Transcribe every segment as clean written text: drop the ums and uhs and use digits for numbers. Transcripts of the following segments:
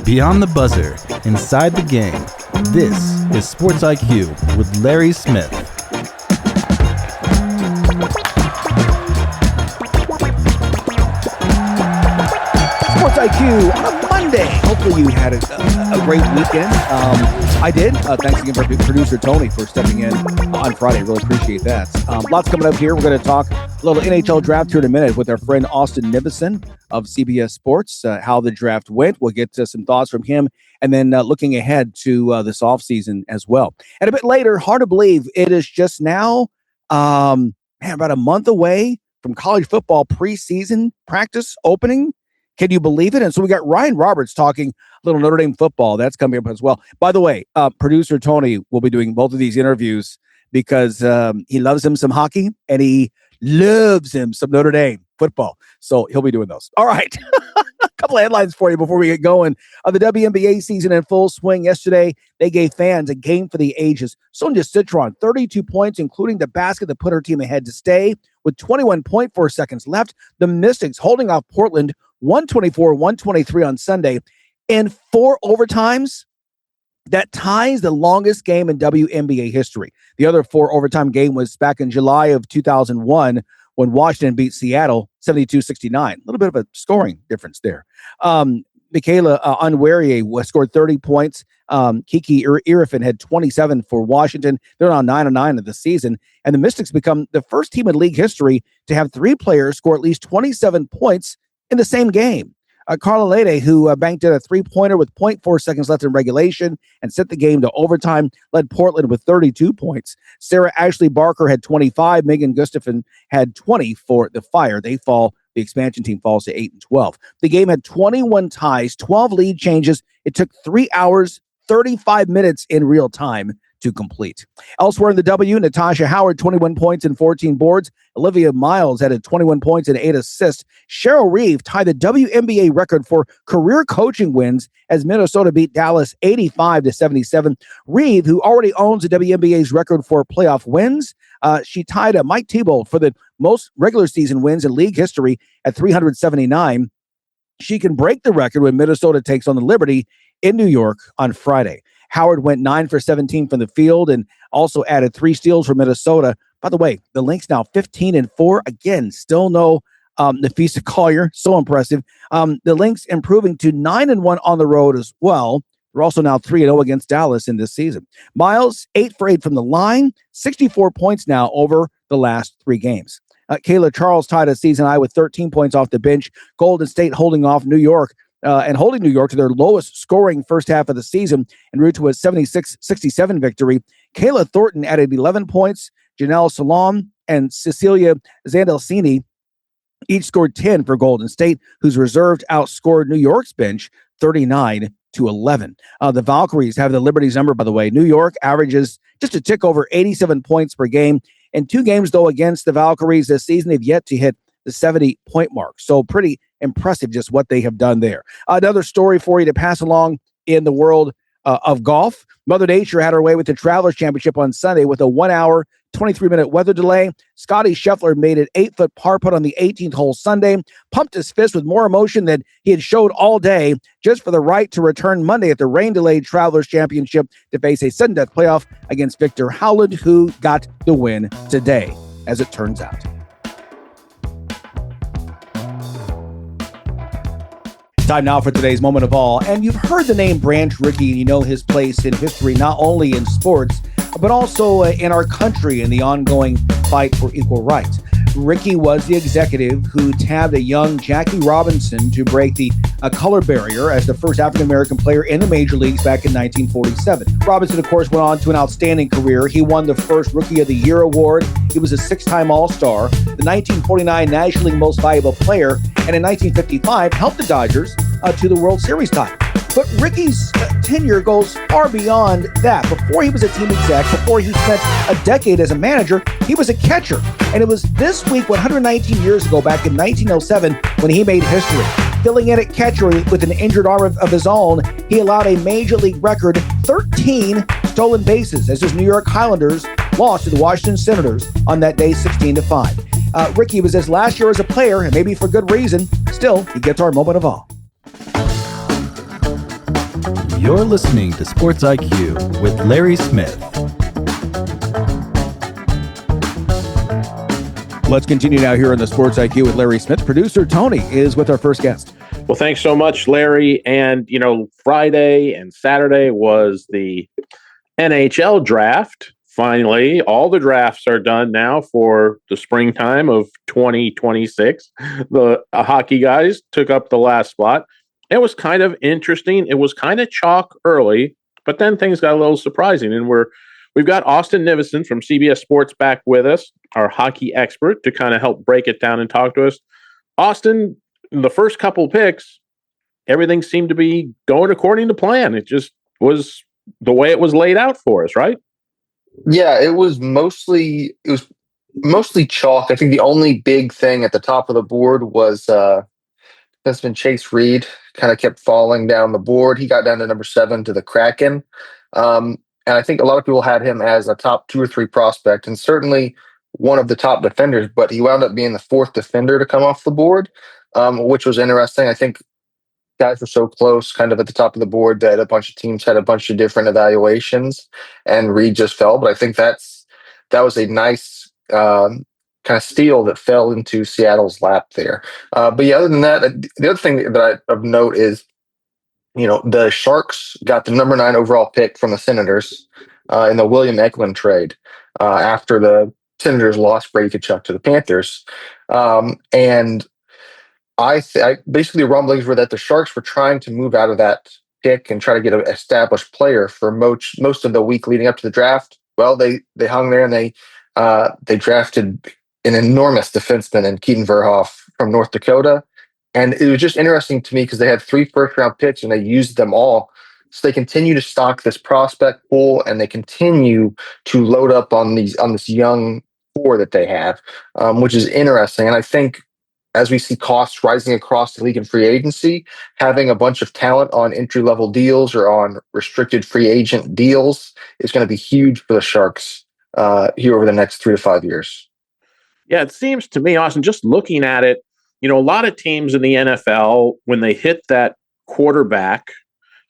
Beyond the buzzer, inside the game, this is SportsIQ with Larry Smith. SportsIQ on a Monday. Hopefully you had a great weekend. I did. Thanks again for producer Tony for stepping in on Friday. Really appreciate that. Lots coming up here. We're going to talk a little NHL Draft here in a minute with our friend Austin Nivison of CBS Sports, how the draft went. We'll get to some thoughts from him, and then looking ahead to this offseason as well. And a bit later, hard to believe, it is just now about a month away from college football preseason practice opening. Can you believe it? And so we got Ryan Roberts talking a little Notre Dame football. That's coming up as well. By the way, producer Tony will be doing both of these interviews because he loves him some hockey and he loves him some Notre Dame football. So he'll be doing those. All right. A couple of headlines for you before we get going. The WNBA season in full swing yesterday. They gave fans a game for the ages. Sonia Citron, 32 points, including the basket that put her team ahead to stay with 21.4 seconds left. The Mystics holding off Portland 124-123 on Sunday. In 4 overtimes, that ties the longest game in WNBA history. The other 4 overtime game was back in July of 2001 when Washington beat Seattle 72-69. A little bit of a scoring difference there. Michaela Onweriye scored 30 points. Kiki Irifin had 27 for Washington. They're on 9-9 of the season. And the Mystics become the first team in league history to have 3 players score at least 27 points in the same game. Carla Lede, who banked in a 3-pointer with 0.4 seconds left in regulation and sent the game to overtime, led Portland with 32 points. Sarah Ashley Barker had 25. Megan Gustafson had 20 for the Fire. They fall. The expansion team falls to 8-12. The game had 21 ties, 12 lead changes. It took 3 hours, 35 minutes in real time to complete. Elsewhere in the W, Natasha Howard, 21 points and 14 boards. Olivia Miles added 21 points and 8 assists. Cheryl Reeve tied the WNBA record for career coaching wins as Minnesota beat Dallas 85-77. Reeve, who already owns the WNBA's record for playoff wins, she tied Mike Thibault for the most regular season wins in league history at 379. She can break the record when Minnesota takes on the Liberty in New York on Friday. Howard went 9 for 17 from the field and also added 3 steals for Minnesota. By the way, the Lynx now 15-4. Again, still no Nafisa Collier. So impressive. The Lynx improving to 9-1 on the road as well. They're also now 3-0 against Dallas in this season. Miles, 8 for 8 from the line, 64 points now over the last 3 games. Kayla Charles tied a season high with 13 points off the bench. Golden State holding off New York and holding New York to their lowest scoring first half of the season en route to a 76-67 victory. Kayla Thornton added 11 points. Janelle Salam and Cecilia Zandelsini each scored 10 for Golden State, whose reserves outscored New York's bench 39-11. The Valkyries have the Liberty's number, by the way. New York averages just a tick over 87 points per game. In 2 games, though, against the Valkyries this season, they've yet to hit the 70-point mark. So pretty impressive just what they have done there. Another story for you to pass along in the world of golf. Mother Nature had her way with the Travelers Championship on Sunday with a 1-hour, 23-minute weather delay. Scottie Scheffler made an 8-foot par putt on the 18th hole Sunday, pumped his fist with more emotion than he had showed all day just for the right to return Monday at the rain-delayed Travelers Championship to face a sudden-death playoff against Victor Howland, who got the win today, as it turns out. Time now for today's moment of all. And you've heard the name Branch Rickey, and you know his place in history, not only in sports, but also in our country in the ongoing fight for equal rights. Rickey was the executive who tabbed a young Jackie Robinson to break the color barrier as the first African-American player in the major leagues back in 1947. Robinson, of course, went on to an outstanding career. He won the first Rookie of the Year award. He was a 6-time All-Star, the 1949 National League Most Valuable Player, and in 1955 helped the Dodgers to the World Series title. But Rickey's tenure goes far beyond that. Before he was a team exec, before he spent a decade as a manager, he was a catcher. And it was this week, 119 years ago, back in 1907, when he made history. Filling in at catcher with an injured arm of his own, he allowed a major league record 13 stolen bases as his New York Highlanders lost to the Washington Senators on that day 16-5. Rickey was his last year as a player, and maybe for good reason. Still, he gets our moment of all. You're listening to Sports IQ with Larry Smith. Let's continue now here on the Sports IQ with Larry Smith. Producer Tony is with our first guest. Well, thanks so much, Larry. And, Friday and Saturday was the NHL Draft. Finally, all the drafts are done now for the springtime of 2026. The hockey guys took up the last spot. It was kind of interesting. It was kind of chalk early, but then things got a little surprising. And we've got Austin Nivison from CBS Sports back with us, our hockey expert, to kind of help break it down and talk to us. Austin, the first couple picks, everything seemed to be going according to plan. It just was the way it was laid out for us, right? Yeah, it was mostly chalk. I think the only big thing at the top of the board was defenseman Chase Reed kind of kept falling down the board. He got down to number 7 to the Kraken. And I think a lot of people had him as a top 2 or 3 prospect, and certainly one of the top defenders, but he wound up being the 4th defender to come off the board, which was interesting. I think guys were so close kind of at the top of the board that a bunch of teams had a bunch of different evaluations, and Reed just fell. But I think that was a nice kind of steal that fell into Seattle's lap there. But yeah, other than that, the other thing that of note is, the Sharks got the number 9 overall pick from the Senators in the William Eklund trade after the Senators lost Brady Tkachuk to the Panthers. And I basically rumblings were that the Sharks were trying to move out of that pick and try to get an established player for most of the week leading up to the draft. Well, they hung there and they drafted an enormous defenseman in Keaton Verhoff from North Dakota. And it was just interesting to me because they had 3 first-round picks and they used them all. So they continue to stock this prospect pool, and they continue to load up on this young core that they have, which is interesting. And I think as we see costs rising across the league in free agency, having a bunch of talent on entry-level deals or on restricted free agent deals is going to be huge for the Sharks here over the next 3 to 5 years. Yeah, it seems to me, Austin, just looking at it, a lot of teams in the NFL, when they hit that quarterback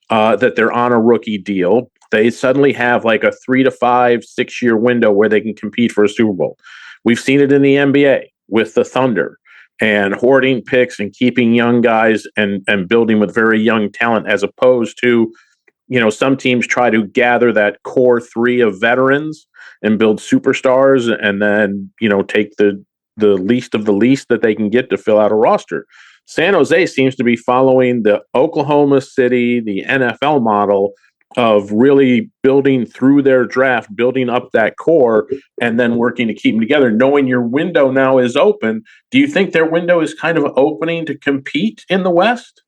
that they're on a rookie deal, they suddenly have like a 3 to 5, 6 year window where they can compete for a Super Bowl. We've seen it in the NBA with the Thunder and hoarding picks and keeping young guys and building with very young talent, as opposed to, some teams try to gather that core 3 of veterans and build superstars and then, take the least of the least that they can get to fill out a roster. San Jose seems to be following the Oklahoma City, the NFL model of really building through their draft, building up that core, and then working to keep them together, knowing your window now is open. Do you think their window is kind of opening to compete in the West?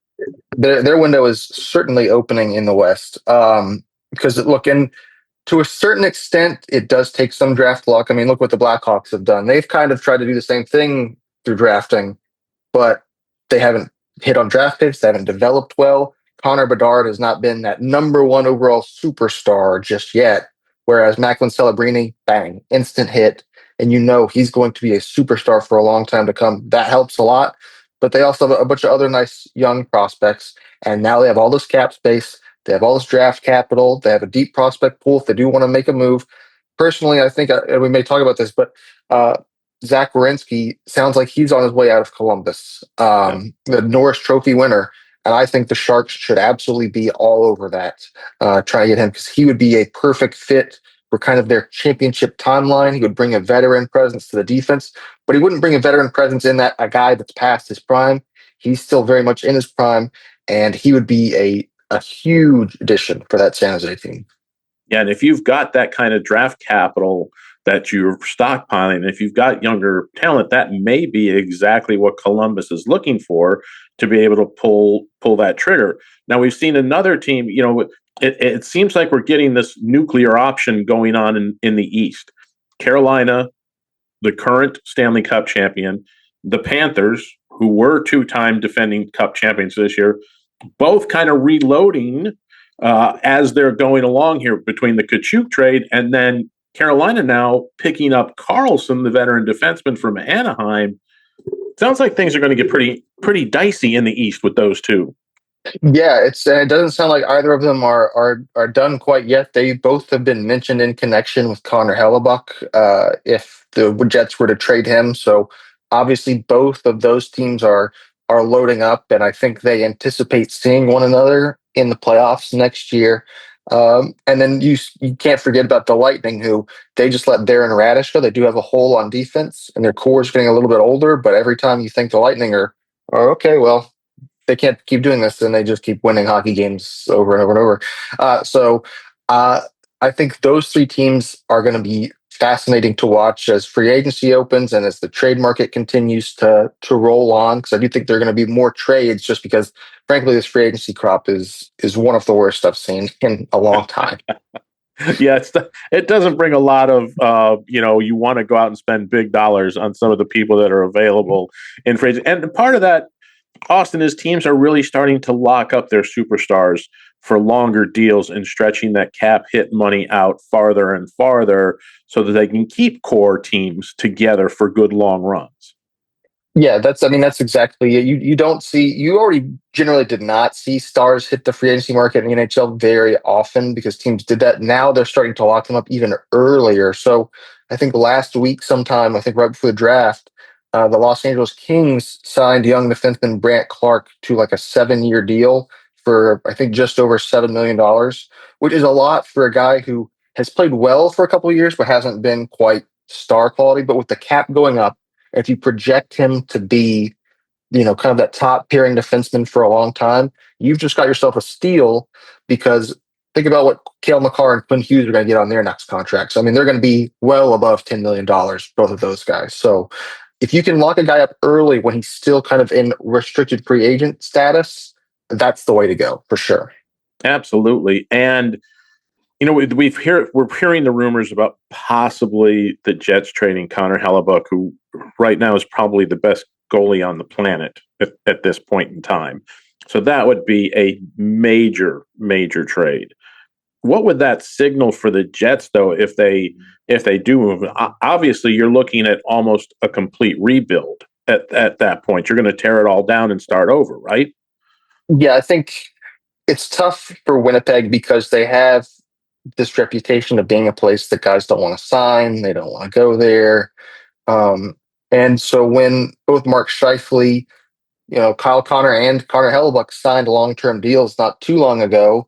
Their window is certainly opening in the West. Because look, and to a certain extent, it does take some draft luck. I mean, look what the Blackhawks have done. They've kind of tried to do the same thing through drafting, but they haven't hit on draft picks. They haven't developed well. Connor Bedard has not been that number 1 overall superstar just yet, whereas Macklin Celebrini, bang, instant hit, and he's going to be a superstar for a long time to come. That helps a lot, but they also have a bunch of other nice young prospects, and now they have all this cap space. They have all this draft capital. They have a deep prospect pool if they do want to make a move. Personally, I think we may talk about this, but Zach Werenski sounds like he's on his way out of Columbus, the Norris Trophy winner. And I think the Sharks should absolutely be all over that, trying to get him, because he would be a perfect fit for kind of their championship timeline. He would bring a veteran presence to the defense, but he wouldn't bring a veteran presence in that a guy that's past his prime. He's still very much in his prime, and he would be a huge addition for that San Jose team. Yeah, and if you've got that kind of draft capital that you're stockpiling, if you've got younger talent, that may be exactly what Columbus is looking for to be able to pull that trigger. Now, we've seen another team, it seems like we're getting this nuclear option going on in the East. Carolina, the current Stanley Cup champion, the Panthers, who were 2-time defending Cup champions this year, both kind of reloading as they're going along here between the Tkachuk trade and then Carolina now picking up Carlson, the veteran defenseman from Anaheim. Sounds like things are going to get pretty dicey in the East with those two. Yeah, and it doesn't sound like either of them are done quite yet. They both have been mentioned in connection with Connor Hellebuyck, if the Jets were to trade him. So obviously both of those teams are loading up, and I think they anticipate seeing one another in the playoffs next year. And then you can't forget about the Lightning, who they just let Darren Radish go. They do have a hole on defense, and their core is getting a little bit older. But every time you think the Lightning are okay, well, they can't keep doing this, and they just keep winning hockey games over and over and over. So I think those three teams are going to be fascinating to watch as free agency opens and as the trade market continues to roll on. Because I do think there are going to be more trades, just because, frankly, this free agency crop is one of the worst I've seen in a long time. Yeah, it doesn't bring a lot of, you want to go out and spend big dollars on some of the people that are available in free agency. And part of that, Austin, is teams are really starting to lock up their superstars for longer deals and stretching that cap hit money out farther and farther so that they can keep core teams together for good long runs. Yeah, that's exactly it. You already generally did not see stars hit the free agency market in the NHL very often because teams did that. Now they're starting to lock them up even earlier. So I think last week sometime, I think right before the draft, the Los Angeles Kings signed young defenseman Brandt Clark to like a 7-year deal for, I think, just over $7 million, which is a lot for a guy who has played well for a couple of years, but hasn't been quite star quality. But with the cap going up, if you project him to be, kind of that top pairing defenseman for a long time, you've just got yourself a steal, because think about what Cale Makar and Quinn Hughes are going to get on their next contracts. I mean, they're going to be well above $10 million, both of those guys. So if you can lock a guy up early when he's still kind of in restricted free agent status, that's the way to go for sure. Absolutely. And we're hearing the rumors about possibly the Jets trading Connor Hellebuyck, who right now is probably the best goalie on the planet at this point in time. So that would be a major, major trade. What would that signal for the Jets, though, if they do move? Obviously, you're looking at almost a complete rebuild at that point. You're going to tear it all down and start over, right? Yeah, I think it's tough for Winnipeg because they have this reputation of being a place that guys don't want to sign. They don't want to go there. And so when both Mark Scheifele, Kyle Connor and Connor Hellebuyck signed long-term deals not too long ago,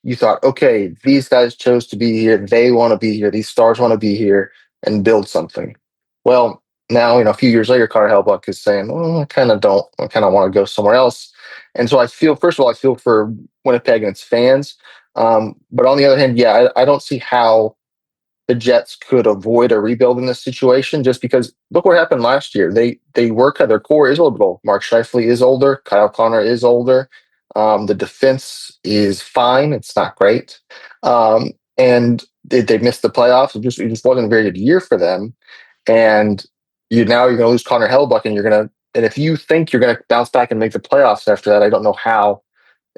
you thought, okay, these guys chose to be here. They want to be here. These stars want to be here and build something. Well, now, a few years later, Connor Hellebuyck is saying, well, I kind of don't. I kind of want to go somewhere else. And so first of all, I feel for Winnipeg and its fans. But on the other hand, yeah, I don't see how the Jets could avoid a rebuild in this situation, just because look what happened last year. They work at their core is a little bit old. Mark Scheifele is older. Kyle Connor is older. The defense is fine. It's not great. And they missed the playoffs. It just wasn't a very good year for them. And you're going to lose Connor Hellebuyck, and if you think you're going to bounce back and make the playoffs after that, I don't know how.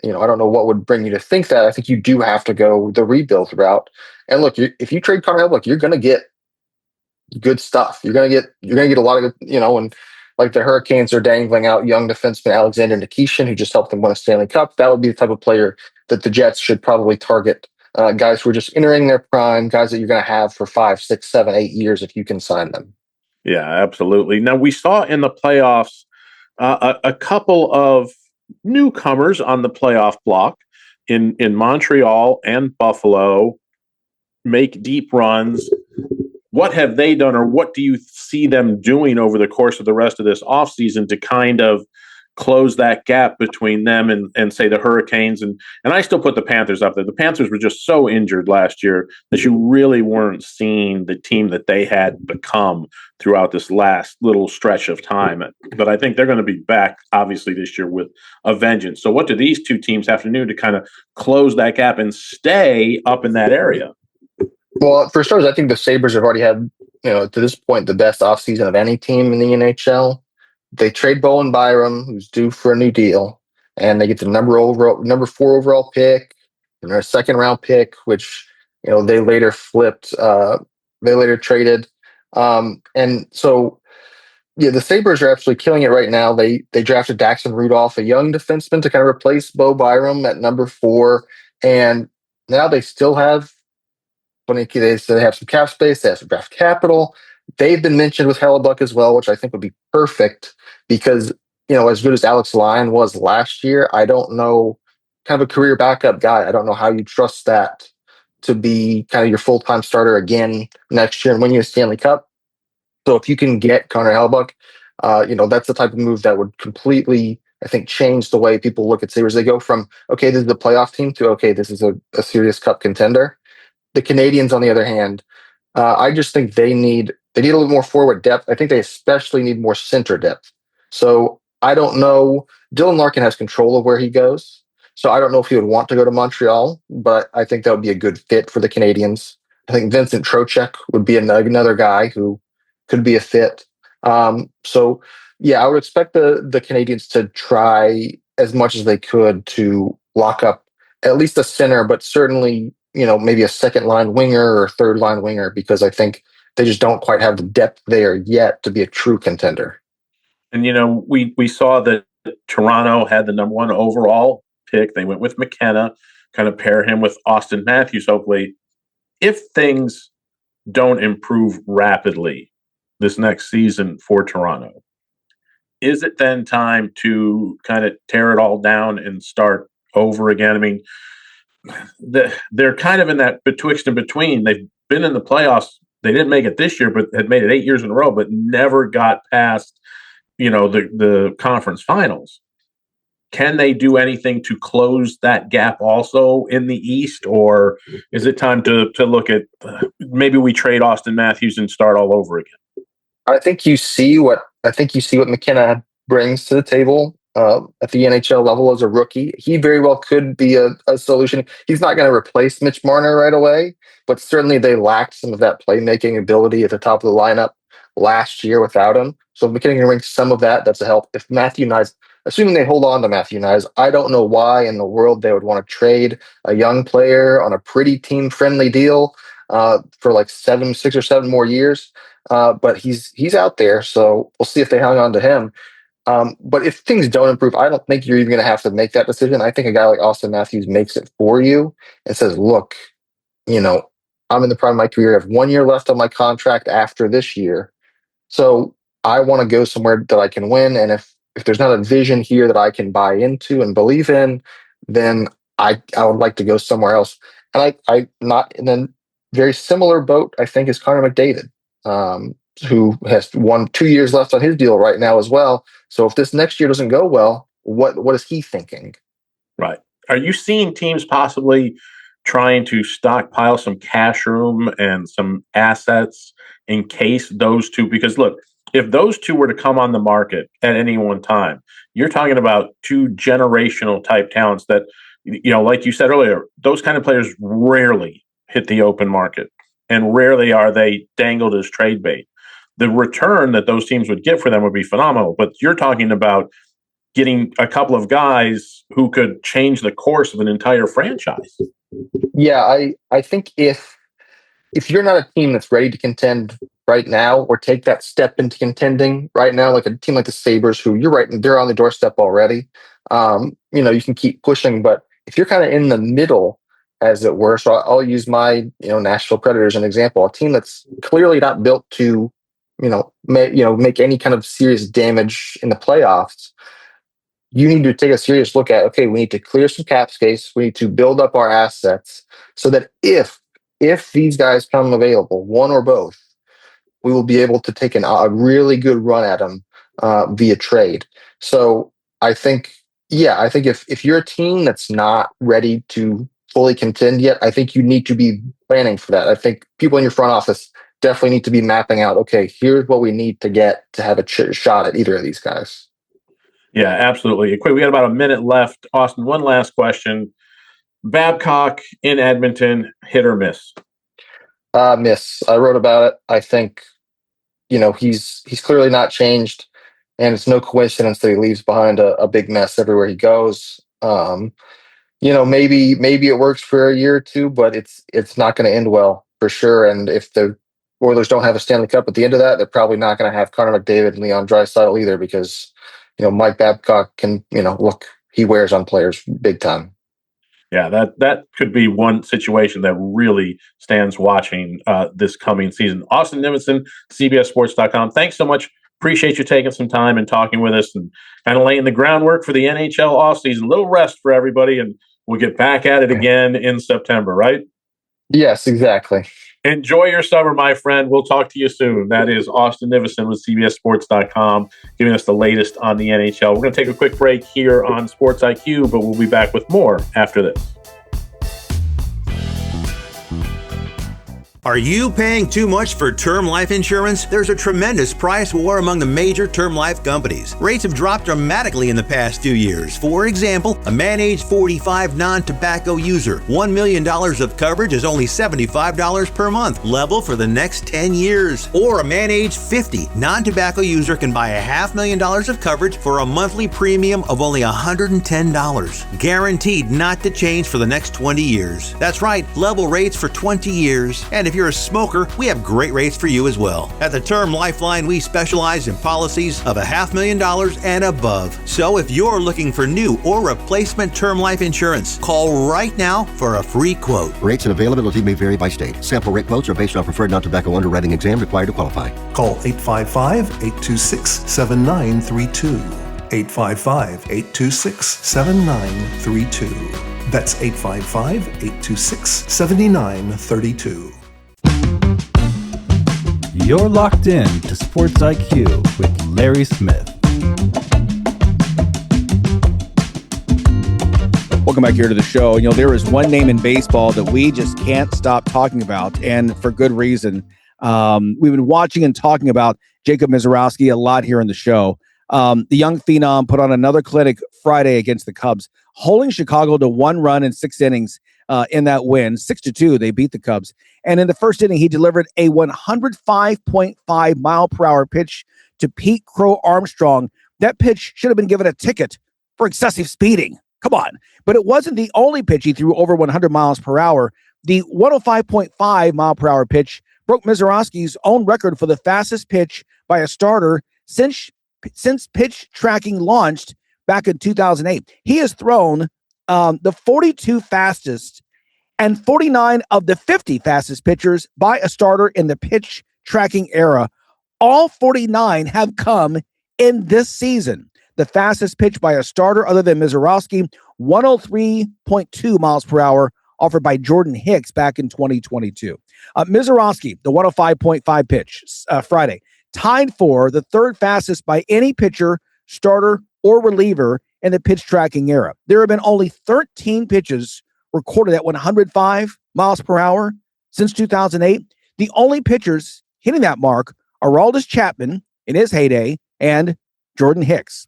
I don't know what would bring you to think that. I think you do have to go the rebuild route. And look, if you trade Connor Hellebuyck, you're going to get good stuff. You're going to get a lot of good, and like the Hurricanes are dangling out young defenseman Alexander Nikishin, who just helped them win a Stanley Cup. That would be the type of player that the Jets should probably target. Guys who are just entering their prime, guys that you're going to have for 5, 6, 7, 8 years if you can sign them. Yeah, absolutely. Now, we saw in the playoffs a couple of newcomers on the playoff block in Montreal and Buffalo make deep runs. What have they done, or what do you see them doing over the course of the rest of this offseason to kind of close that gap between them and say the Hurricanes? And I still put the Panthers up there. The Panthers were just so injured last year that you really weren't seeing the team that they had become throughout this last little stretch of time. But I think they're going to be back, obviously, this year with a vengeance. So what do these two teams have to do to kind of close that gap and stay up in that area? Well, for starters, I think the Sabres have already had, to this point, the best offseason of any team in the NHL. They trade Bowen Byram, who's due for a new deal, and they get the number 4 overall pick and their second round pick, which they later flipped. They later traded, and so Yeah, the Sabres are absolutely killing it right now. They drafted Daxon Rudolph, a young defenseman, to kind of replace Bo Byram at number 4, and now they still have they have some cap space. They have some draft capital. They've been mentioned with Hellebuyck as well, which I think would be perfect because, as good as Alex Lyon was last year, I don't know, kind of a career backup guy. I don't know how you trust that to be kind of your full-time starter again next year and win you a Stanley Cup. So if you can get Connor Hellebuyck, that's the type of move that would completely, I think, change the way people look at Sabres. They go from, okay, this is the playoff team to, okay, this is a serious cup contender. The Canadians, on the other hand, I just think they need a little more forward depth. I think they especially need more center depth. So I don't know. Dylan Larkin has control of where he goes. So I don't know if he would want to go to Montreal, but I think that would be a good fit for the Canadians. I think Vincent Trocheck would be another guy who could be a fit. So yeah, I would expect the Canadians to try as much as they could to lock up at least a center, but certainly, maybe a second line winger or third line winger, because I think they just don't quite have the depth there yet to be a true contender. And, we saw that Toronto had the number 1 overall pick. They went with McKenna, kind of pair him with Auston Matthews, hopefully. If things don't improve rapidly this next season for Toronto, is it then time to kind of tear it all down and start over again? I mean, they're kind of in that betwixt and between. They've been in the playoffs. They didn't make it this year, but had made it 8 years in a row, but never got past, the conference finals. Can they do anything to close that gap also in the East, or is it time to look at maybe we trade Auston Matthews and start all over again? I think you see what McKenna brings to the table at the NHL level as a rookie. He very well could be a solution. He's not going to replace Mitch Marner right away, but certainly they lacked some of that playmaking ability at the top of the lineup last year without him. So if McKenna can bring some of that, that's a help. If Matthew Nyes, assuming they hold on to Matthew Nyes, I don't know why in the world they would want to trade a young player on a pretty team-friendly deal for like 6 or 7 more years. But he's out there, so we'll see if they hang on to him. But if things don't improve, I don't think you're even going to have to make that decision. I think a guy like Auston Matthews makes it for you and says, look, I'm in the prime of my career. I have 1 year left on my contract after this year. So I want to go somewhere that I can win. And if there's not a vision here that I can buy into and believe in, then I would like to go somewhere else. And I not in a very similar boat, I think, is Connor McDavid, who has 2 years left on his deal right now as well. So if this next year doesn't go well, what is he thinking? Right. Are you seeing teams possibly trying to stockpile some cash room and some assets in case those two, because look, if those two were to come on the market at any one time, you're talking about 2 generational type talents that, like you said earlier, those kind of players rarely hit the open market and rarely are they dangled as trade bait. The return that those teams would get for them would be phenomenal, but you're talking about getting a couple of guys who could change the course of an entire franchise. Yeah, I think if you're not a team that's ready to contend right now or take that step into contending right now, like a team like the Sabres, who you're right, they're on the doorstep already. You can keep pushing, but if you're kind of in the middle, as it were, so I'll use my Nashville Predators as an example, a team that's clearly not built to make any kind of serious damage in the playoffs. You need to take a serious look at, okay, we need to clear some cap space. We need to build up our assets so that if these guys come available, one or both, we will be able to take a really good run at them via trade. So I think if you're a team that's not ready to fully contend yet, I think you need to be planning for that. I think people in your front office definitely need to be mapping out, okay, here's what we need to get to have a shot at either of these guys. Yeah, absolutely. Quick, we got about a minute left. Austin, one last question. Babcock in Edmonton, hit or miss? Miss. I wrote about it. I think, he's clearly not changed, and it's no coincidence that he leaves behind a big mess everywhere he goes. Maybe it works for a year or two, but it's not going to end well for sure. And if the Oilers don't have a Stanley Cup at the end of that, they're probably not going to have Connor McDavid and Leon Draisaitl either, because Mike Babcock can look, he wears on players big time. Yeah, that could be one situation that really stands watching this coming season. Austin Nivison, CBSSports.com. Thanks so much. Appreciate you taking some time and talking with us and kind of laying the groundwork for the NHL offseason. A little rest for everybody, and we'll get back at it again in September, right? Yes, exactly. Enjoy your summer, my friend. We'll talk to you soon. That is Austin Nivison with CBSSports.com, giving us the latest on the NHL. We're going to take a quick break here on Sports IQ, but we'll be back with more after this. Are you paying too much for term life insurance? There's a tremendous price war among the major term life companies. Rates have dropped dramatically in the past 2 years. For example, a man age 45 non-tobacco user, $1 million of coverage is only $75 per month, level for the next 10 years. Or a man age 50 non-tobacco user can buy $500,000 of coverage for a monthly premium of only $110, guaranteed not to change for the next 20 years. That's right, level rates for 20 years. And if you're a smoker, we have great rates for you as well. At the Term Lifeline, we specialize in policies of $500,000 and above. So if you're looking for new or replacement term life insurance, call right now for a free quote. Rates and availability may vary by state. Sample rate quotes are based on preferred non-tobacco underwriting exam required to qualify. Call 855-826-7932. 855-826-7932. That's 855-826-7932. You're locked in to Sports IQ with Larry Smith. Welcome back here to the show. There is one name in baseball that we just can't stop talking about, and for good reason. We've been watching and talking about Jacob Misiorowski a lot here in the show. The young phenom put on another clinic Friday against the Cubs, holding Chicago to 1 run in 6 innings in that win. 6-2, they beat the Cubs. And in the first inning, he delivered a 105.5 mile per hour pitch to Pete Crow Armstrong. That pitch should have been given a ticket for excessive speeding. Come on. But it wasn't the only pitch he threw over 100 miles per hour. The 105.5 mile per hour pitch broke Misiorowski's own record for the fastest pitch by a starter since pitch tracking launched back in 2008. He has thrown the 42 fastest and 49 of the 50 fastest pitchers by a starter in the pitch tracking era. All 49 have come in this season. The fastest pitch by a starter other than Misiorowski, 103.2 miles per hour, offered by Jordan Hicks back in 2022. Misiorowski, the 105.5 pitch Friday, tied for the third fastest by any pitcher, starter, or reliever in the pitch tracking era. There have been only 13 pitches recorded at 105 miles per hour since 2008. The only pitchers hitting that mark are Aroldis Chapman in his heyday and Jordan Hicks.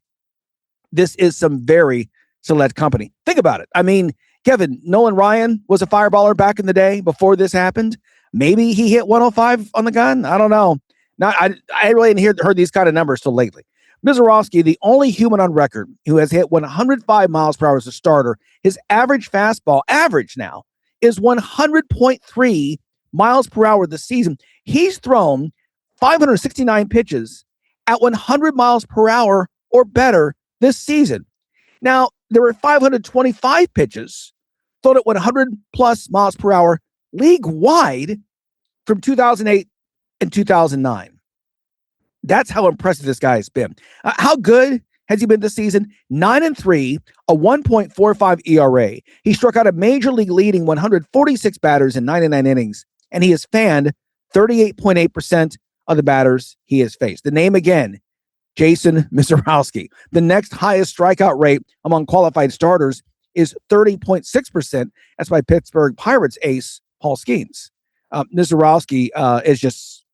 This is some very select company. Think about it. I mean, Kevin, Nolan Ryan was a fireballer back in the day before this happened. Maybe he hit 105 on the gun. I don't know. I really hadn't heard these kind of numbers till lately. Misiorowski, the only human on record who has hit 105 miles per hour as a starter, his average fastball, average now, is 100.3 miles per hour this season. He's thrown 569 pitches at 100 miles per hour or better this season. Now, there were 525 pitches thrown at 100 plus miles per hour league-wide from 2008 and 2009. That's how impressive this guy has been. How good has he been this season? 9-3, a 1.45 ERA. He struck out a major league leading 146 batters in 99 innings, and he has fanned 38.8% of the batters he has faced. The name again, Jason Misiorowski. The next highest strikeout rate among qualified starters is 30.6%. That's by Pittsburgh Pirates ace Paul Skeens. Misiorowski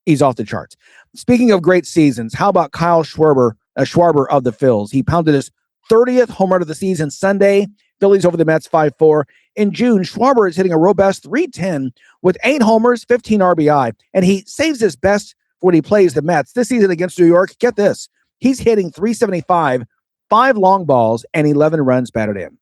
he's off the charts. Speaking of great seasons, how about Kyle Schwarber of the Phils? He pounded his 30th home run of the season Sunday. Phillies over the Mets 5-4. In June, Schwarber is hitting a robust .310 with 8 homers, 15 RBI, and he saves his best when he plays the Mets. This season against New York, get this, he's hitting .375, 5 long balls, and 11 runs batted in.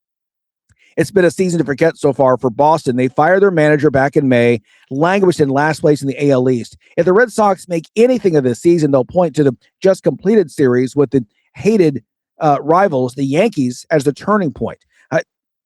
It's been a season to forget so far for Boston. They fired their manager back in May, languished in last place in the AL East. If the Red Sox make anything of this season, they'll point to the just completed series with the hated rivals, the Yankees, as the turning point.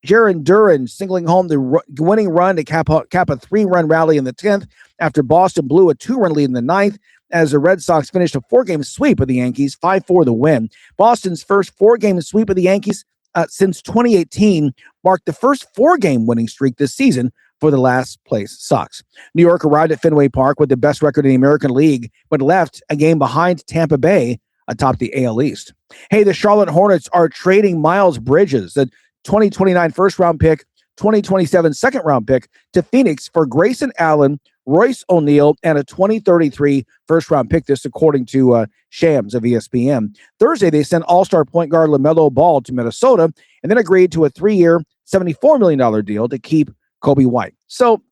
Jaron Duran singling home the winning run to cap a 3-run rally in the 10th after Boston blew a 2-run lead in the 9th as the Red Sox finished a 4-game sweep of the Yankees, 5-4 the win. Boston's first 4-game sweep of the Yankees since 2018 marked the first 4-game winning streak this season for the last place Sox. New York arrived at Fenway Park with the best record in the American League, but left a game behind Tampa Bay atop the AL East. Hey, the Charlotte Hornets are trading Miles Bridges, the 2029 first-round pick, 2027 second-round pick, to Phoenix for Grayson Allen, Royce O'Neal, and a 2033 first-round pick, this according to Shams of ESPN. Thursday, they sent all-star point guard LaMelo Ball to Minnesota and then agreed to a 3-year, $74 million deal to keep Kobe White. So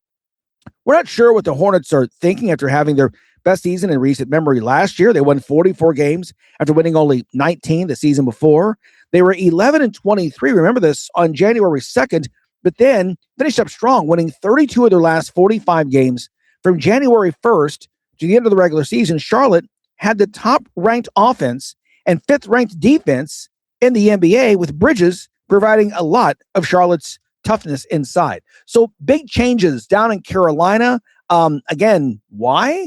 we're not sure what the Hornets are thinking after having their best season in recent memory. Last year, they won 44 games after winning only 19 the season before. They were 11-23, remember this, on January 2nd, but then finished up strong, winning 32 of their last 45 games. From January 1st to the end of the regular season, Charlotte had the top-ranked offense and fifth-ranked defense in the NBA, with Bridges providing a lot of Charlotte's toughness inside. So big changes down in Carolina. Again, why?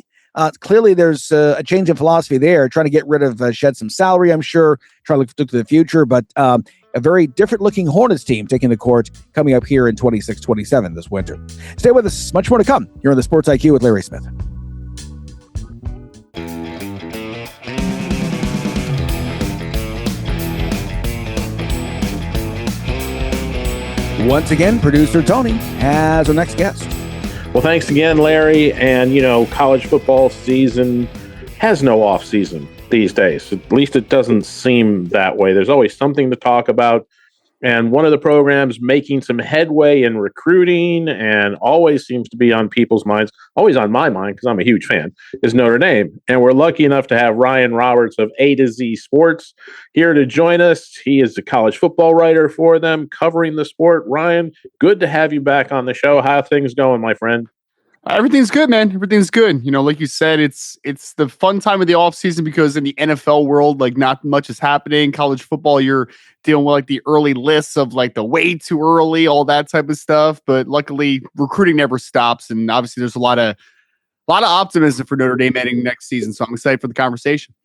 Clearly, there's a change in philosophy there, trying to get rid of, shed some salary, I'm sure, try to look to the future, but a very different-looking Hornets team taking the court coming up here in 26-27 this winter. Stay with us. Much more to come here on the Sports IQ with Larry Smith. Once again, producer Tony has our next guest. Well, thanks again, Larry. And, college football season has no off season these days. At least it doesn't seem that way. There's always something to talk about. And one of the programs making some headway in recruiting and always seems to be on people's minds, always on my mind because I'm a huge fan, is Notre Dame. And we're lucky enough to have Ryan Roberts of A to Z Sports here to join us. He is the college football writer for them, covering the sport. Ryan, good to have you back on the show. How are things going, my friend? Everything's good, man. Everything's good. Like you said, it's the fun time of the off season because in the NFL world, like not much is happening. College football, you're dealing with like the early lists of like the way too early, all that type of stuff. But luckily, recruiting never stops, and obviously, there's a lot of optimism for Notre Dame heading next season. So I'm excited for the conversation.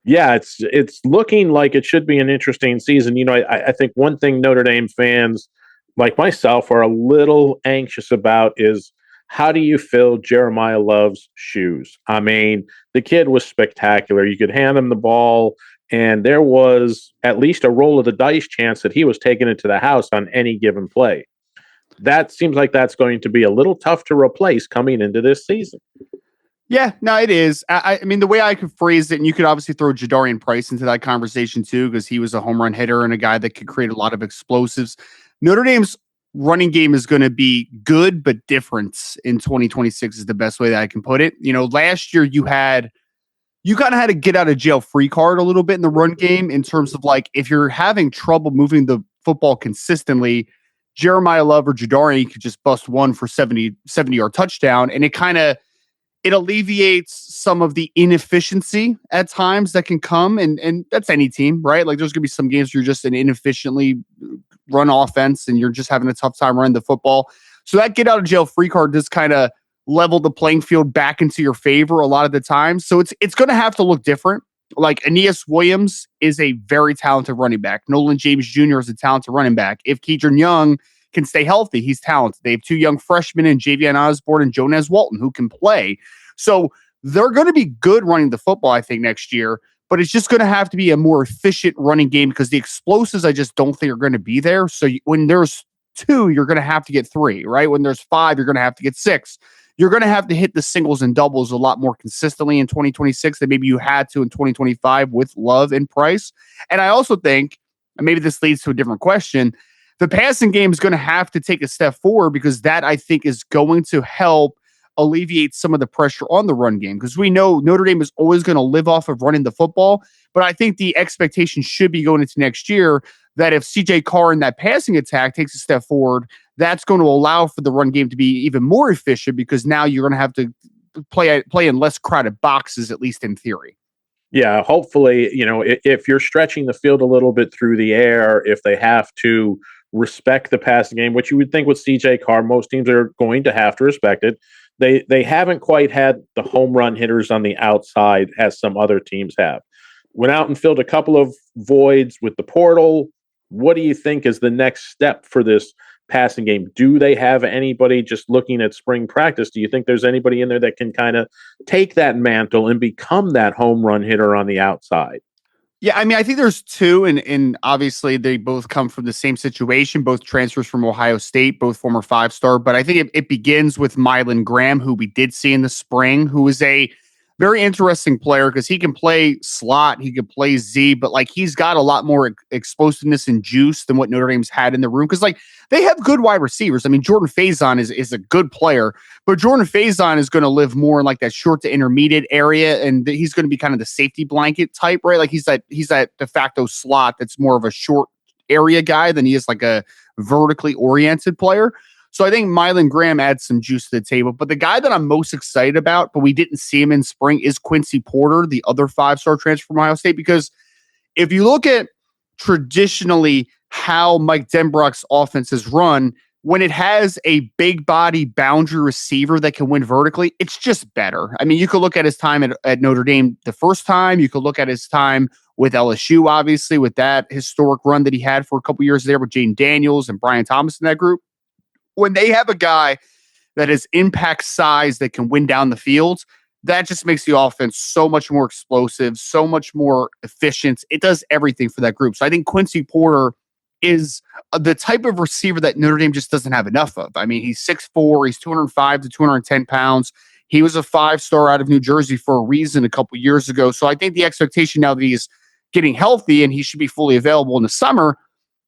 Yeah, it's looking like it should be an interesting season. I think one thing Notre Dame fans like myself are a little anxious about is, how do you fill Jeremiah Love's shoes? I mean, the kid was spectacular. You could hand him the ball, and there was at least a roll of the dice chance that he was taking it to the house on any given play. That seems like that's going to be a little tough to replace coming into this season. Yeah, no, it is. I mean, the way I could phrase it, and you could obviously throw Jadarian Price into that conversation too, because he was a home run hitter and a guy that could create a lot of explosives. Notre Dame's running game is going to be good, but different in 2026 is the best way that I can put it. Last year you kind of had to get out of jail free card a little bit in the run game in terms of like, if you're having trouble moving the football consistently, Jeremiah Love or Jadarian could just bust one for 70-yard touchdown. And it alleviates some of the inefficiency at times that can come. And that's any team, right? Like there's going to be some games where you're just an inefficiently run offense and you're just having a tough time running the football. So that get out of jail free card just kind of level the playing field back into your favor a lot of the time. So it's going to have to look different. Like Aeneas Williams is a very talented running back. Nolan James Jr. is a talented running back. If Keidron Young can stay healthy, he's talented. They have two young freshmen in Javion Osborne and Jonas Walton who can play. So they're going to be good running the football, I think, next year. But it's just going to have to be a more efficient running game because the explosives I just don't think are going to be there. So when there's 2, you're going to have to get 3, right? When there's 5, you're going to have to get 6. You're going to have to hit the singles and doubles a lot more consistently in 2026 than maybe you had to in 2025 with Love and Price. And I also think, and maybe this leads to a different question, the passing game is going to have to take a step forward because that, I think, is going to help alleviate some of the pressure on the run game, because we know Notre Dame is always going to live off of running the football. But I think the expectation should be going into next year that if CJ Carr in that passing attack takes a step forward, that's going to allow for the run game to be even more efficient, because now you're going to have to play in less crowded boxes, at least in theory. Yeah, hopefully, if you're stretching the field a little bit through the air, if they have to respect the passing game, which you would think with CJ Carr, most teams are going to have to respect it. They haven't quite had the home run hitters on the outside as some other teams have. Went out and filled a couple of voids with the portal. What do you think is the next step for this passing game? Do they have anybody, just looking at spring practice, do you think there's anybody in there that can kind of take that mantle and become that home run hitter on the outside? Yeah, I mean, I think there's two, and obviously they both come from the same situation, both transfers from Ohio State, both former five-star. But I think it begins with Mylan Graham, who we did see in the spring, who is a very interesting player because he can play slot, he can play Z, but like he's got a lot more explosiveness and juice than what Notre Dame's had in the room. Because like they have good wide receivers. I mean, Jordan Faison is a good player, but Jordan Faison is going to live more in like that short to intermediate area, and he's going to be kind of the safety blanket type, right? Like he's that de facto slot that's more of a short area guy than he is like a vertically oriented player. So I think Mylan Graham adds some juice to the table. But the guy that I'm most excited about, but we didn't see him in spring, is Quincy Porter, the other five-star transfer from Ohio State. Because if you look at traditionally how Mike Denbrock's offense is run, when it has a big body boundary receiver that can win vertically, it's just better. I mean, you could look at his time at Notre Dame the first time. You could look at his time with LSU, obviously, with that historic run that he had for a couple years there with Jaden Daniels and Brian Thomas in that group. When they have a guy that has impact size that can win down the field, that just makes the offense so much more explosive, so much more efficient. It does everything for that group. So I think Quincy Porter is the type of receiver that Notre Dame just doesn't have enough of. I mean, he's 6'4", he's 205 to 210 pounds. He was a five-star out of New Jersey for a reason a couple years ago. So I think the expectation now that he's getting healthy and he should be fully available in the summer,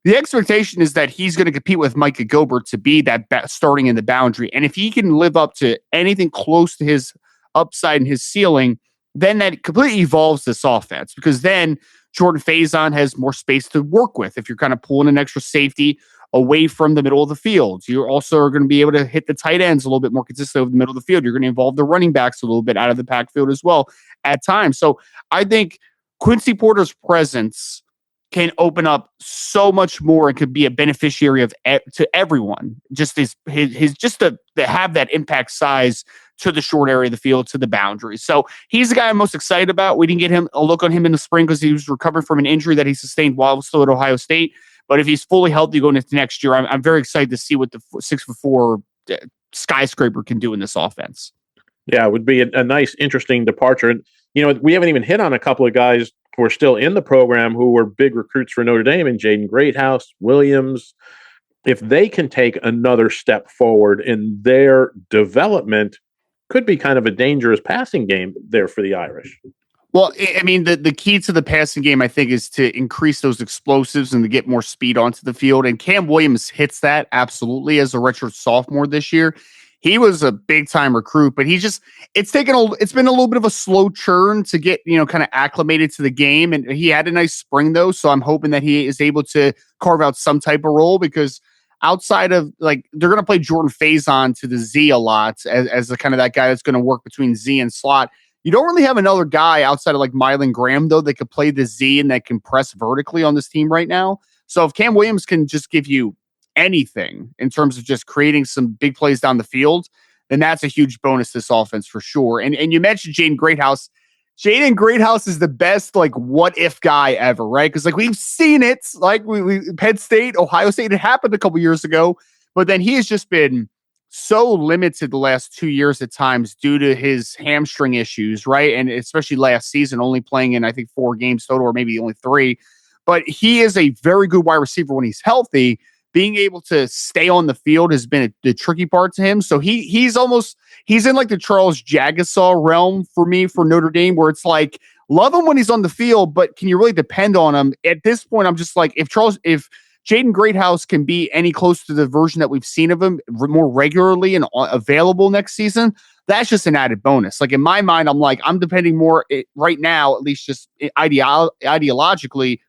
the expectation is that he's going to compete with Micah Gobert to be that starting in the boundary. And if he can live up to anything close to his upside and his ceiling, then that completely evolves this offense, because then Jordan Faison has more space to work with. If you're kind of pulling an extra safety away from the middle of the field, you also are going to be able to hit the tight ends a little bit more consistent over the middle of the field. You're going to involve the running backs a little bit out of the backfield as well at times. So I think Quincy Porter's presence can open up so much more and could be a beneficiary of to everyone. Just his just to have that impact size to the short area of the field, to the boundaries. So he's the guy I'm most excited about. We didn't get a look on him in the spring because he was recovering from an injury that he sustained while still at Ohio State. But if he's fully healthy going into next year, I'm very excited to see what the 6'4" skyscraper can do in this offense. Yeah, it would be a nice, interesting departure. And, we haven't even hit on a couple of guys who are still in the program who were big recruits for Notre Dame, and Jaden Greathouse, Williams. If they can take another step forward in their development, could be kind of a dangerous passing game there for the Irish. Well, I mean, the key to the passing game, I think, is to increase those explosives and to get more speed onto the field. And Cam Williams hits that absolutely as a redshirt sophomore this year. He was a big time recruit, but it's been a little bit of a slow churn to get, kind of acclimated to the game. And he had a nice spring though. So I'm hoping that he is able to carve out some type of role, because outside of they're going to play Jordan Faison to the Z a lot as the kind of that guy that's going to work between Z and slot. You don't really have another guy outside of like Mylan Graham though that could play the Z and that can press vertically on this team right now. So if Cam Williams can just give you anything in terms of just creating some big plays down the field, then that's a huge bonus to this offense for sure. And you mentioned Jaden Greathouse. Jaden Greathouse is the best what if guy ever, right? Because we've seen it, we Penn State, Ohio State, it happened a couple years ago, but then he has just been so limited the last 2 years at times due to his hamstring issues, right? And especially last season, only playing in I think 4 games total, or maybe only 3. But he is a very good wide receiver when he's healthy. Being able to stay on the field has been the tricky part to him. So he's in like the Charles Jagasaw realm for me for Notre Dame, where it's love him when he's on the field, but can you really depend on him? At this point, I'm just like, if Jaden Greathouse can be any close to the version that we've seen of him more regularly and available next season, that's just an added bonus. Like in my mind, I'm depending more right now, at least just ideologically,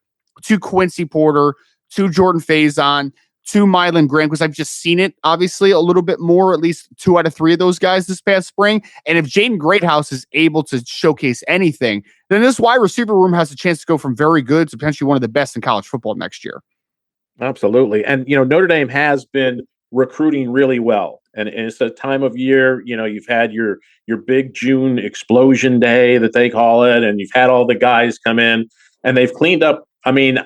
to Quincy Porter, to Jordan Faison, to Mylan Graham, because I've just seen it obviously a little bit more, at least 2 out of 3 of those guys this past spring. And if Jaden Greathouse is able to showcase anything, then this wide receiver room has a chance to go from very good to potentially one of the best in college football next year. Absolutely. And, Notre Dame has been recruiting really well. And it's a time of year, you've had your big June explosion day that they call it, and you've had all the guys come in and they've cleaned up. I mean,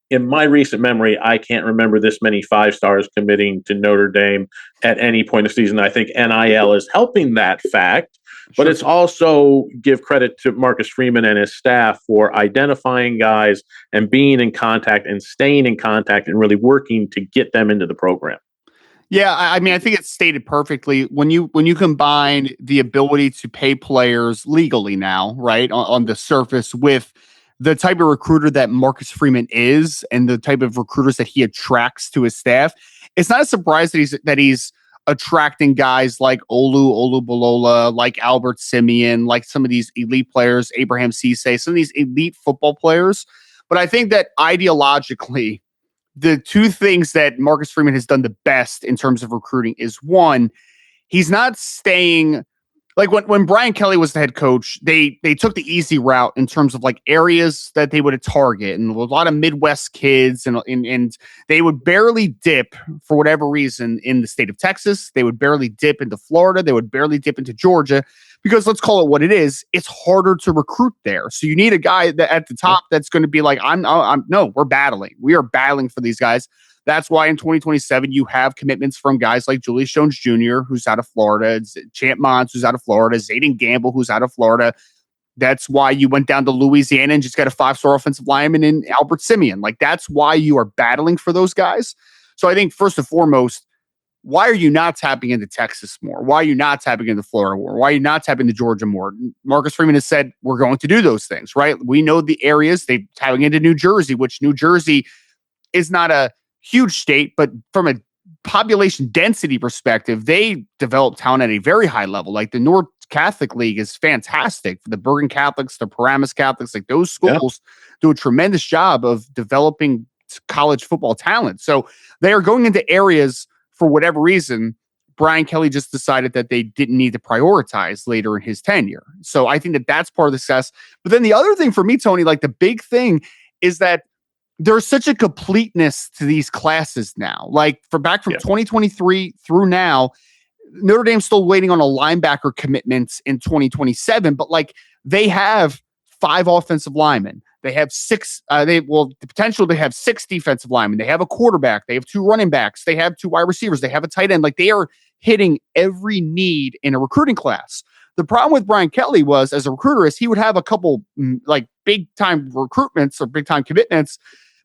in my recent memory, I can't remember this many 5-stars committing to Notre Dame at any point of the season. I think NIL is helping that fact, but it's also give credit to Marcus Freeman and his staff for identifying guys and being in contact and staying in contact and really working to get them into the program. Yeah, I mean, I think it's stated perfectly. When you combine the ability to pay players legally now, right, on the surface with the type of recruiter that Marcus Freeman is and the type of recruiters that he attracts to his staff, it's not a surprise that he's attracting guys like Olubulola, like Albert Simeon, like some of these elite players, Abraham Cisse, some of these elite football players. But I think that ideologically, the 2 things that Marcus Freeman has done the best in terms of recruiting is, one, he's not staying like when Brian Kelly was the head coach, they took the easy route in terms of like areas that they would target, and a lot of Midwest kids, and they would barely dip for whatever reason in the state of Texas. They would barely dip into Florida. They would barely dip into Georgia, because let's call it what it is. It's harder to recruit there. So you need a guy that at the top that's going to be like, we're battling. We are battling for these guys. That's why in 2027, you have commitments from guys like Julius Jones Jr., who's out of Florida, Champ Mons, who's out of Florida, Zayden Gamble, who's out of Florida. That's why you went down to Louisiana and just got a 5-star offensive lineman in Albert Simeon. Like, that's why you are battling for those guys. So I think first and foremost, why are you not tapping into Texas more? Why are you not tapping into Florida more? Why are you not tapping into Georgia more? Marcus Freeman has said, we're going to do those things, right? We know the areas. They're tapping into New Jersey, which New Jersey is not a huge state, but from a population density perspective, they develop talent at a very high level. Like the North Catholic League is fantastic for the Bergen Catholics, the Paramus Catholics. Like those schools do a tremendous job of developing college football talent. So they are going into areas for whatever reason. Brian Kelly just decided that they didn't need to prioritize later in his tenure. So I think that that's part of the success. But then the other thing for me, Tony, like the big thing is that there's such a completeness to these classes now. Like from 2023 through now, Notre Dame's still waiting on a linebacker commitment in 2027, but like they have 5 offensive linemen. They have 6, the potential to have 6 defensive linemen. They have a quarterback. They have 2 running backs. They have 2 wide receivers. They have a tight end. Like they are hitting every need in a recruiting class. The problem with Brian Kelly was, as a recruiter, is he would have a couple like big time recruitments or big time commitments,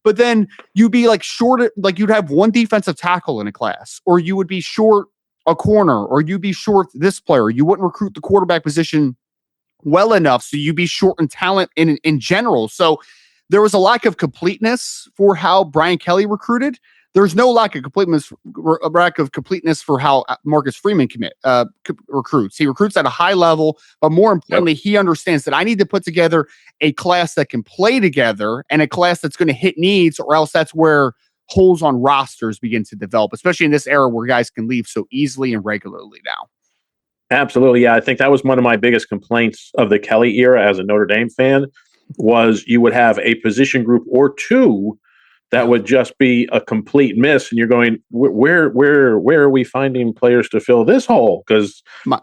but then you'd be like short, like you'd have 1 defensive tackle in a class, or you would be short a corner, or you'd be short this player. You wouldn't recruit the quarterback position well enough, so you'd be short in talent in general. So there was a lack of completeness for how Brian Kelly recruited. There's no lack of completeness for how Marcus Freeman recruits. He recruits at a high level, but more importantly, he understands that I need to put together a class that can play together and a class that's going to hit needs, or else that's where holes on rosters begin to develop, especially in this era where guys can leave so easily and regularly now. Absolutely. Yeah, I think that was one of my biggest complaints of the Kelly era as a Notre Dame fan, was you would have a position group or 2 that would just be a complete miss. And you're going, where are we finding players to fill this hole? Because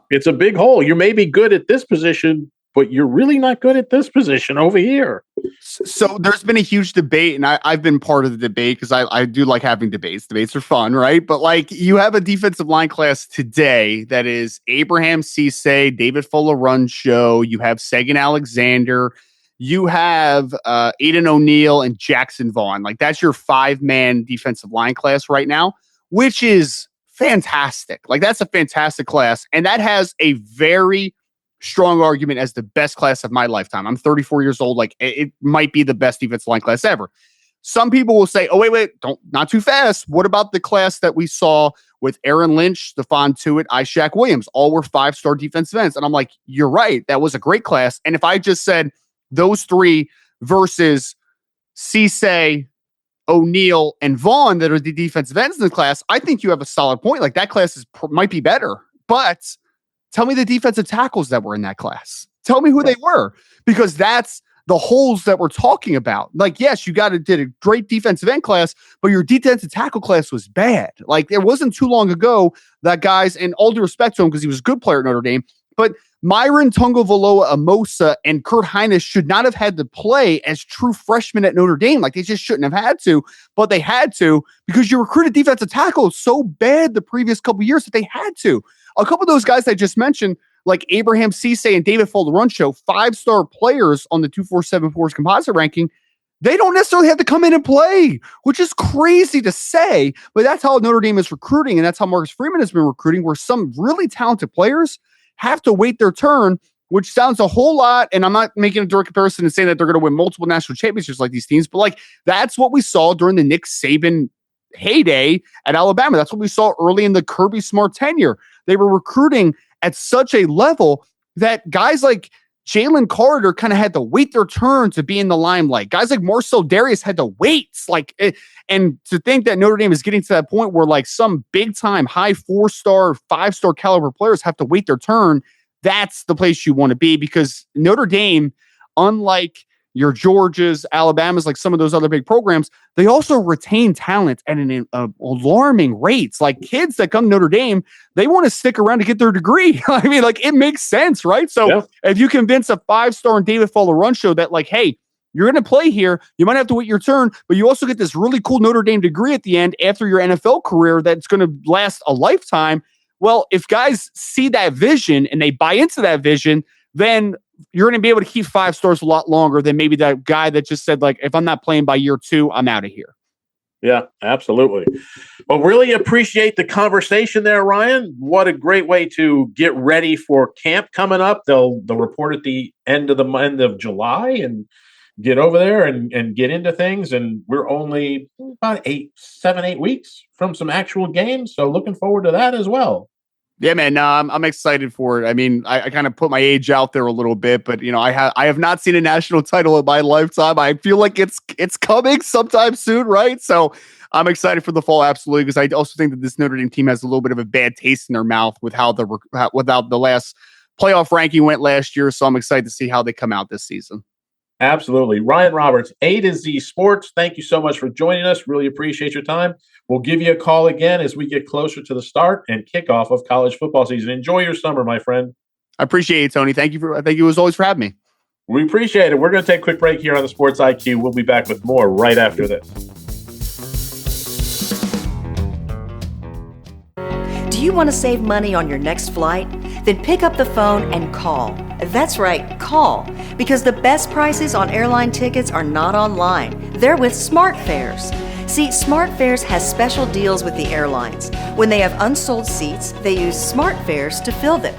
it's a big hole. You may be good at this position, but you're really not good at this position over here. So there's been a huge debate, and I've been part of the debate because I do like having debates. Debates are fun, right? But like you have a defensive line class today that is Abraham Cisse, David Fuller-Runcho. You have Sagan Alexander. You have Aiden O'Neill and Jackson Vaughn. Like that's your 5-man defensive line class right now, which is fantastic. Like that's a fantastic class. And that has a very strong argument as the best class of my lifetime. I'm 34 years old. Like it might be the best defensive line class ever. some people will say, oh, wait, not too fast. What about the class that we saw with Aaron Lynch, Stephon Tuitt, Ishaq Williams? All were 5-star defensive ends. And I'm like, you're right. That was a great class. And if I just said those three versus Cisse, O'Neal, and Vaughn that are the defensive ends in the class, I think you have a solid point. Like that class might be better. But tell me the defensive tackles that were in that class. Tell me who they were, because that's the holes that we're talking about. Like, yes, you did a great defensive end class, but your defensive tackle class was bad. Like, it wasn't too long ago that guys, and all due respect to him because he was a good player at Notre Dame, but Myron Tungavaloa Amosa and Kurt Hines should not have had to play as true freshmen at Notre Dame. Like, they just shouldn't have had to, but they had to because you recruited defensive tackles so bad the previous couple of years that they had to. A couple of those guys I just mentioned, like Abraham Cisse and David Folderuncho, 5-star players on the 2474's composite ranking, they don't necessarily have to come in and play, which is crazy to say, but that's how Notre Dame is recruiting, and that's how Marcus Freeman has been recruiting, where some really talented players have to wait their turn, which sounds a whole lot, and I'm not making a direct comparison and saying that they're going to win multiple national championships like these teams, but like that's what we saw during the Nick Saban heyday at Alabama. That's what we saw early in the Kirby Smart tenure. They were recruiting at such a level that guys like Jalen Carter kind of had to wait their turn to be in the limelight. Guys like Marcel Darius had to wait. And to think that Notre Dame is getting to that point where like some big time high 4-star, 5-star caliber players have to wait their turn, that's the place you want to be, because Notre Dame, unlike your Georgias, Alabamas, like some of those other big programs, they also retain talent at an alarming rates. Like kids that come to Notre Dame, they want to stick around to get their degree. I mean, like it makes sense, right? So if you convince a 5-star and David Folderuncho that like, hey, you're going to play here, you might have to wait your turn, but you also get this really cool Notre Dame degree at the end after your NFL career that's going to last a lifetime. Well, if guys see that vision and they buy into that vision, then you're going to be able to keep 5 stars a lot longer than maybe that guy that just said, like, if I'm not playing by year 2, I'm out of here. Yeah, absolutely. Well, really appreciate the conversation there, Ryan. What a great way to get ready for camp coming up. They'll report at the end of July and get over there and get into things. And we're only about 7-8 weeks from some actual games. So looking forward to that as well. Yeah, man. No, I'm excited for it. I mean, I kind of put my age out there a little bit, but you know, I have not seen a national title in my lifetime. I feel like it's coming sometime soon, right? So I'm excited for the fall, absolutely, because I also think that this Notre Dame team has a little bit of a bad taste in their mouth with how without the last playoff ranking went last year. So I'm excited to see how they come out this season. Absolutely. Ryan Roberts, A to Z Sports. Thank you so much for joining us. Really appreciate your time. We'll give you a call again as we get closer to the start and kickoff of college football season. Enjoy your summer, my friend. I appreciate it, Tony. Thank you as always for having me. We appreciate it. We're going to take a quick break here on the Sports IQ. We'll be back with more right after this. Do you want to save money on your next flight? Then pick up the phone and call. That's right, call. Because the best prices on airline tickets are not online. They're with SmartFares. See, SmartFares has special deals with the airlines. When they have unsold seats, they use SmartFares to fill them.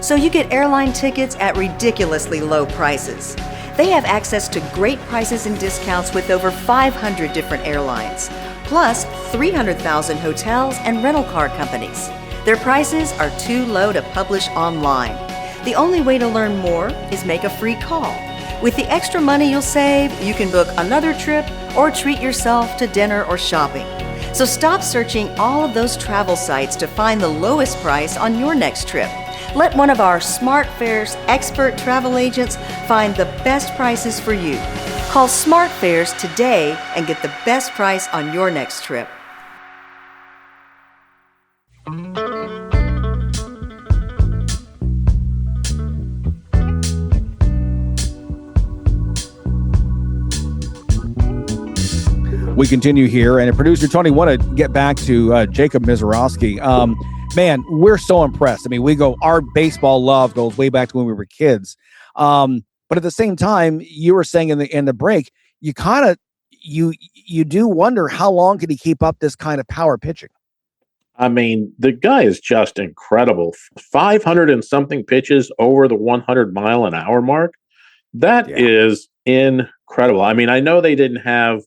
So you get airline tickets at ridiculously low prices. They have access to great prices and discounts with over 500 different airlines, plus 300,000 hotels and rental car companies. Their prices are too low to publish online. The only way to learn more is make a free call. With the extra money you'll save, you can book another trip or treat yourself to dinner or shopping. So stop searching all of those travel sites to find the lowest price on your next trip. Let one of our SmartFares expert travel agents find the best prices for you. Call SmartFares today and get the best price on your next trip. We continue here, and producer Tony, want to get back to Jacob Misiorowski. Man, we're so impressed. I mean, our baseball love goes way back to when we were kids. But at the same time, you were saying in the break, you kind of you do wonder how long can he keep up this kind of power pitching. I mean, the guy is just incredible. 500 and something pitches over the 100 mile an hour mark. That is incredible. I mean, I know they didn't have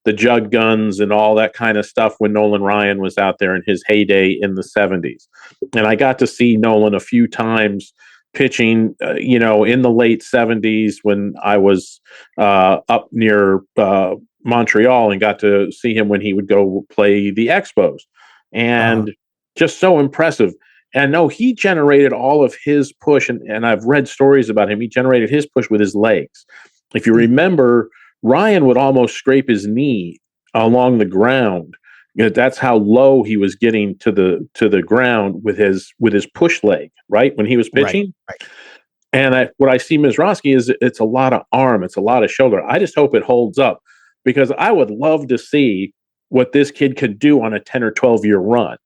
the jug guns and all that kind of stuff when Nolan Ryan was out there in his heyday in the 70s. And I got to see Nolan a few times pitching, in the late 70s when I was up near Montreal, and got to see him when he would go play the Expos. And just so impressive. And no, he generated all of his push, and I've read stories about him. He generated his push with his legs. If you remember, Ryan would almost scrape his knee along the ground. That's how low he was getting to the ground with his push leg, right, when he was pitching. Right. And what I see Mizrachi is it's a lot of arm, it's a lot of shoulder. I just hope it holds up, because I would love to see what this kid could do on a 10 or 12-year run.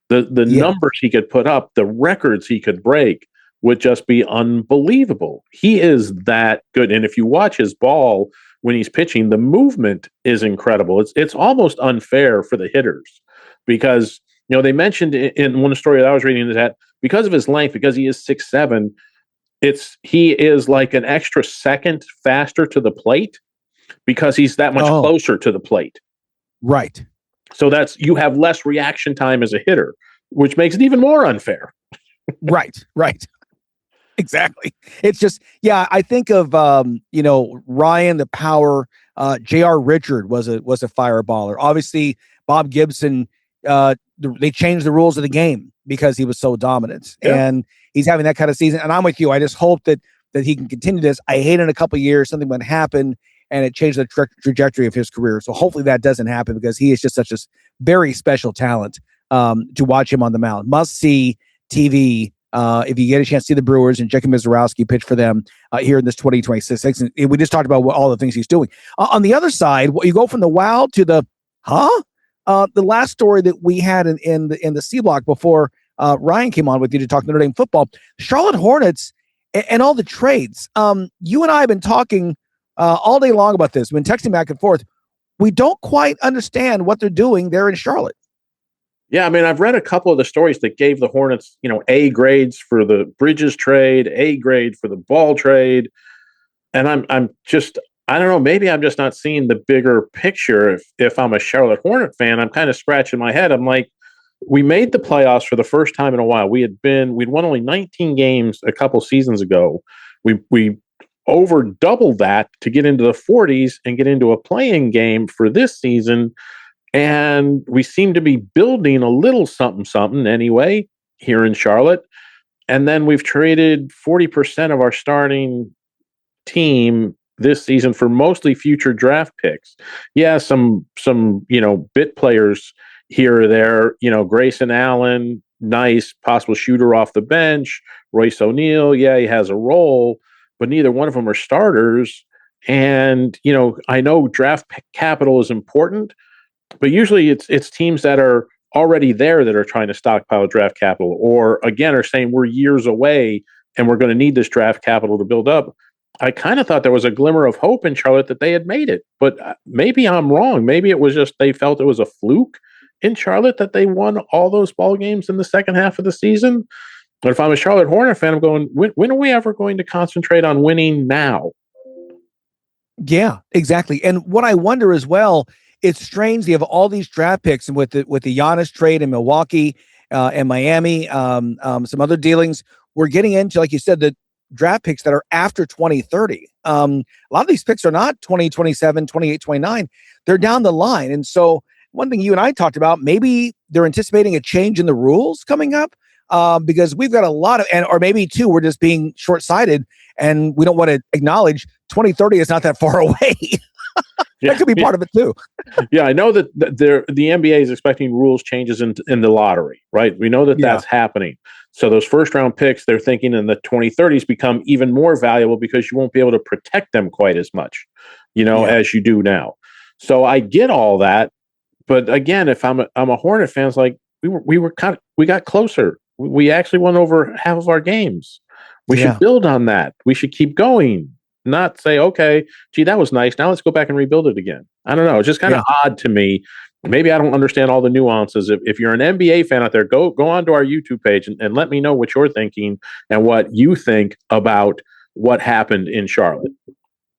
The numbers he could put up, the records he could break would just be unbelievable. He is that good. And if you watch his ball when he's pitching, the movement is incredible. It's almost unfair for the hitters, because they mentioned in one story that I was reading is that because of his length, because he is 6'7", he is like an extra second faster to the plate because he's that much closer to the plate. Right. So you have less reaction time as a hitter, which makes it even more unfair. Right. Exactly. It's just, I think of, Ryan, the power, J.R. Richard was a fireballer. Obviously, Bob Gibson, they changed the rules of the game because he was so dominant. Yeah. And he's having that kind of season. And I'm with you. I just hope that he can continue this. I hate in a couple of years something would happen and it changed the trajectory of his career. So hopefully that doesn't happen, because he is just such a very special talent to watch him on the mound. Must see TV if you get a chance to see the Brewers and Jackie Mizrachi pitch for them here in this 2026. And we just talked about all the things he's doing. On the other side, you go from the wow to the the last story that we had in the C block before Ryan came on with you to talk Notre Dame football, Charlotte Hornets and all the trades. You and I have been talking all day long about this. We've been texting back and forth. We don't quite understand what they're doing there in Charlotte. Yeah, I mean, I've read a couple of the stories that gave the Hornets, A grades for the Bridges trade, A grade for the Ball trade. And I'm just, I don't know, maybe I'm just not seeing the bigger picture. If I'm a Charlotte Hornet fan, I'm kind of scratching my head. I'm like, we made the playoffs for the first time in a while. We'd won only 19 games a couple seasons ago. We over doubled that to get into the 40s and get into a playing game for this season. And we seem to be building a little something anyway here in Charlotte. And then we've traded 40% of our starting team this season for mostly future draft picks. Yeah, some bit players here or there, Grayson Allen, nice possible shooter off the bench. Royce O'Neal, yeah, he has a role, but neither one of them are starters. And, I know draft capital is important, but usually it's teams that are already there that are trying to stockpile draft capital, or again are saying we're years away and we're going to need this draft capital to build up. I kind of thought there was a glimmer of hope in Charlotte that they had made it, but maybe I'm wrong. Maybe it was just they felt it was a fluke in Charlotte that they won all those ball games in the second half of the season. But if I'm a Charlotte Hornet fan, I'm going, when are we ever going to concentrate on winning now? Yeah, exactly. And what I wonder as well, it's strange. You have all these draft picks, and with the Giannis trade in Milwaukee and Miami, some other dealings, we're getting into, like you said, the draft picks that are after 2030. A lot of these picks are not 2027, 28, 29. They're down the line. And so one thing you and I talked about, maybe they're anticipating a change in the rules coming up because we've got a lot of, or maybe too, we're just being short-sighted and we don't want to acknowledge 2030 is not that far away. That could be part of it too. Yeah, I know that the NBA is expecting rules changes in the lottery, right? We know that that's happening. So those first round picks, they're thinking in the 2030s become even more valuable because you won't be able to protect them quite as much, as you do now. So I get all that, but again, if I'm a Hornet fan, it's like we got closer. We actually won over half of our games. We should build on that. We should keep going. Not say, okay, gee, that was nice. Now let's go back and rebuild it again. I don't know. It's just kind of odd to me. Maybe I don't understand all the nuances. If you're an NBA fan out there, go on to our YouTube page and let me know what you're thinking and what you think about what happened in Charlotte.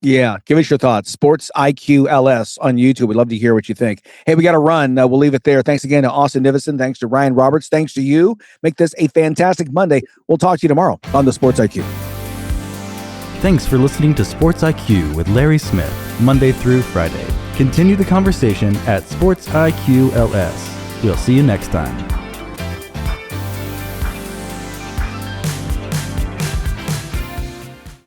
Yeah, give us your thoughts. Sports IQ LS on YouTube. We'd love to hear what you think. Hey, we got to run. We'll leave it there. Thanks again to Austin Nivison. Thanks to Ryan Roberts. Thanks to you. Make this a fantastic Monday. We'll talk to you tomorrow on the Sports IQ. Thanks for listening to Sports IQ with Larry Smith, Monday through Friday. Continue the conversation at Sports IQ LS. We'll see you next time.